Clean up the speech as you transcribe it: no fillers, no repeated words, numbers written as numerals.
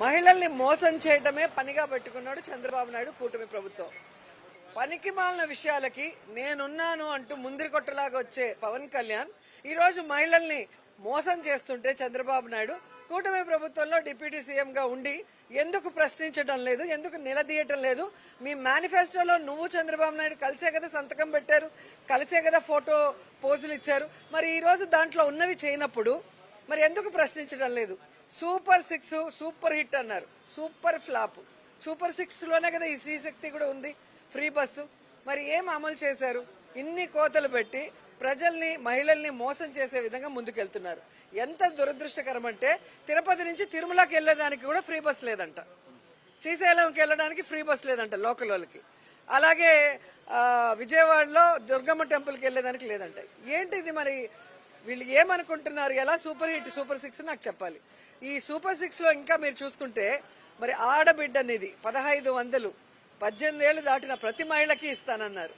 మహిళల్ని మోసం చేయటమే పనిగా పెట్టుకున్నాడు చంద్రబాబు నాయుడు కూటమి ప్రభుత్వం. పనికి మాలిన విషయాలకి నేనున్నాను అంటూ ముందరి కొట్టలాగా వచ్చే పవన్ కళ్యాణ్ ఈ రోజు మహిళల్ని మోసం చేస్తుంటే చంద్రబాబు నాయుడు కూటమి ప్రభుత్వంలో డిప్యూటీ సీఎం గా ఉండి ఎందుకు ప్రశ్నించడం లేదు, ఎందుకు నిలదీయటం లేదు? మీ మేనిఫెస్టోలో నువ్వు చంద్రబాబు నాయుడు కలిసే కదా సంతకం పెట్టారు, కలిసే కదా ఫోటో పోజులు ఇచ్చారు. మరి ఈ రోజు దాంట్లో ఉన్నవి చేయనప్పుడు మరి ఎందుకు ప్రశ్నించడం లేదు? సూపర్ 6 సూపర్ హిట్ అన్నారు, సూపర్ ఫ్లాప్. సూపర్ 6 లోనే కదా ఈ శ్రీశక్తి కూడా ఉంది, ఫ్రీ బస్సు. మరి ఏం అమలు చేశారు? ఇన్ని కోతలు పెట్టి ప్రజల్ని మహిళల్ని మోసం చేసే విధంగా ముందుకెళ్తున్నారు. ఎంత దురదృష్టకరం అంటే తిరుపతి నుంచి తిరుమలకి వెళ్లేదానికి కూడా ఫ్రీ బస్ లేదంట, శ్రీశైలంకి వెళ్లడానికి ఫ్రీ బస్ లేదంట లోకల్ వాళ్ళకి. అలాగే విజయవాడలో దుర్గమ్మ టెంపుల్కి వెళ్లేదానికి లేదంట. ఏంటి ఇది? మరి వీళ్ళు ఏమనుకుంటున్నారు? ఎలా సూపర్ హిట్ సూపర్ 6 నాకు చెప్పాలి. ఈ సూపర్ 6 లో ఇంకా మీరు చూసుకుంటే మరి ఆడబిడ్డ అనేది 1500 18 ఏళ్లు దాటిన ప్రతి మహిళకి ఇస్తానన్నారు.